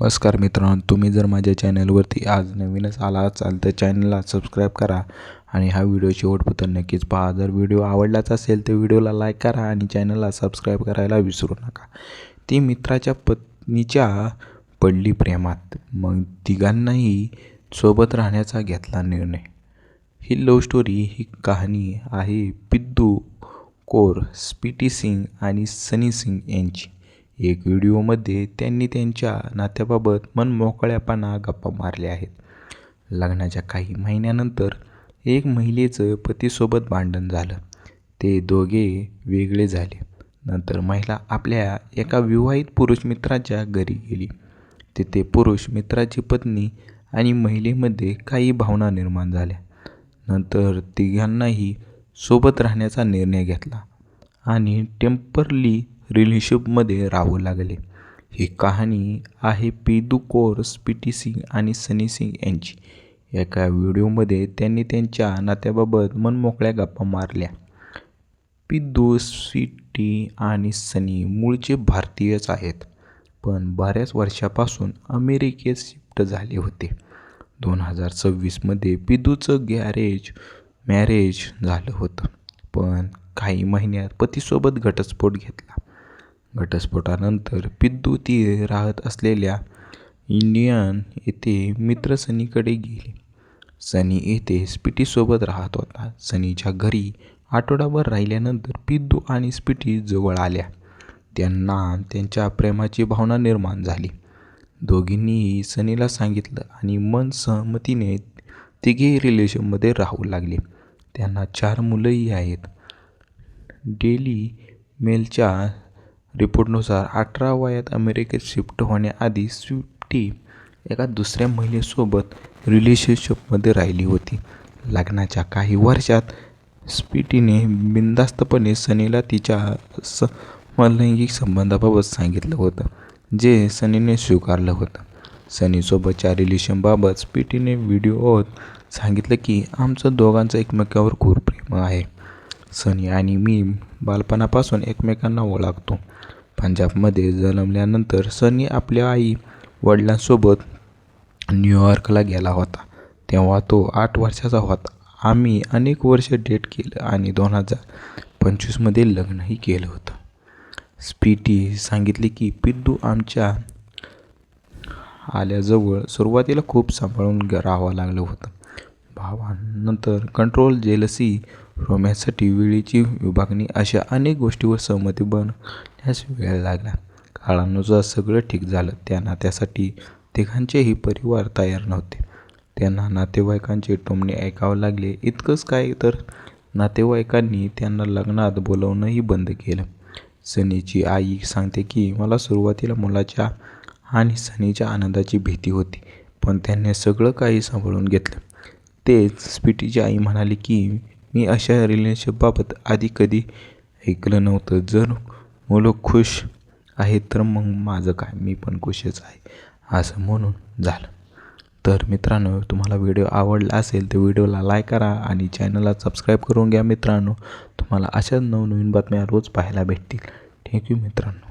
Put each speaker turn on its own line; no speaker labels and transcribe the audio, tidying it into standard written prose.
नमस्कार मित्रांनो, तुम्ही जर माझ्या चॅनलवरती आज नवीनच आला असाल तर चॅनलला सबस्क्राईब करा आणि हा व्हिडिओ शेवटपर्यंत नक्कीच पहा. जर व्हिडिओ आवडलाच असेल तर व्हिडिओला लाईक करा आणि चॅनलला सबस्क्राईब करायला विसरू नका. ती मित्राच्या पत्नीच्या पडली प्रेमात, मग तिघांनाही सोबत राहण्याचा घेतला निर्णय. ही लव्ह स्टोरी, ही कहाणी आहे पिद्दू कौर, स्पीटी सिंग आणि सनी सिंग यांची. एक व्हिडिओमध्ये त्यांनी त्यांच्या नात्याबाबत मनमोकळेपणा गप्पा मारल्या आहेत. लग्नाच्या काही महिन्यानंतर एक महिलेचं पतीसोबत भांडण झालं. ते दोघे वेगळे झाले. नंतर महिला आपल्या एका विवाहित पुरुष मित्राच्या घरी गेली. तिथे पुरुष मित्राची पत्नी आणि महिलेमध्ये काही भावना निर्माण झाल्या. नंतर तिघांनाही सोबत राहण्याचा निर्णय घेतला आणि टेम्पररी रिलेशनशिपमध्ये राहू लागले. ही कहाणी आहे पिद्दू कौर, स्पीटी सिंग आणि सनी सिंग यांची. एका व्हिडिओमध्ये त्यांनी त्यांच्या नात्याबाबत मनमोकळ्या गप्पा मारल्या. पिद्दू, स्वीटी आणि सनी मूळचे भारतीयच आहेत, पण बऱ्याच वर्षापासून अमेरिकेत शिफ्ट झाले होते. 2026मध्ये पिद्दूचं मॅरेज झालं होतं, पण काही महिन्यात पतीसोबत घटस्फोट घेतला. घटस्फोटानंतर पिद्दू ती राहत असलेल्या इंडियन येथे मित्र सनीकडे गेली. सनी येथे स्पीटीसोबत राहत होता. सनीच्या घरी आठवडाभर राहिल्यानंतर पिद्दू आणि स्पीटी जवळ आल्या. त्यांना त्यांच्या प्रेमाची भावना निर्माण झाली. दोघींनीही सनीला सांगितलं आणि मनसहमतीने तिघेही रिलेशनमध्ये राहू लागले. त्यांना 4 मुलंही आहेत. डेली मेलच्या रिपोर्टनुसार 18 वयात अमेरिकेत शिफ्ट होण्याआधी स्वीटी एका दुसऱ्या महिलेसोबत रिलेशनशिपमध्ये राहिली होती. लग्नाच्या काही वर्षात स्पीटीने बिनधास्तपणे सनीला तिच्या समलैंगिक संबंधाबाबत सांगितलं होतं, जे सनीने स्वीकारलं होतं. सनीसोबतच्या रिलेशनबाबत स्पीटीने व्हिडिओत सांगितलं की आमचं दोघांचं एकमेकांवर खूप प्रेम आहे. सनी आणि मी बालपणापासून एकमेकांना ओळखतो. पंजाबमध्ये जन्मल्यानंतर सनी आपल्या आई वडिलांसोबत न्यूयॉर्कला गेला होता. तेव्हा तो 8 वर्षाचा होता. आम्ही अनेक वर्ष डेट केलं आणि 2025मध्ये लग्नही केलं होतं. स्पीटी सांगितले की पिद्दू आमच्या आल्याजवळ सुरुवातीला खूप सांभाळून राहावं लागलं होतं. भावानंतर कंट्रोल, जेलसी, रोमॅन्ससाठी वेळेची विभागणी अशा अनेक गोष्टींवर सहमती बनण्यास वेळ लागला. काळानुसार सगळं ठीक झालं. त्या नात्यासाठी तिघांचेही परिवार तयार नव्हते. त्यांना नातेवाईकांचे टोमणे ऐकावे लागले. इतकंच काय तर नातेवाईकांनी त्यांना लग्नात बोलावणंही बंद केलं. सनीची आई सांगते की मला सुरुवातीला मुलाच्या आणि सनीच्या आनंदाची भीती होती, पण त्यांनी सगळं काही सांभाळून घेतलं. तेच स्पीटीची आई म्हणाली की मी अशा रिलेशनशिपबाबत आधी कधी ऐकलं नव्हतं. जर मुलं खुश आहेत तर मग माझं काय, मी पण खुशच आहे, असं म्हणून झालं. तर मित्रांनो, तुम्हाला व्हिडिओ आवडला असेल तर व्हिडिओला लाईक करा आणि चॅनलला सबस्क्राईब करून घ्या. मित्रांनो, तुम्हाला अशाच नवनवीन बातम्या रोज पाहायला भेटतील. थँक्यू मित्रांनो.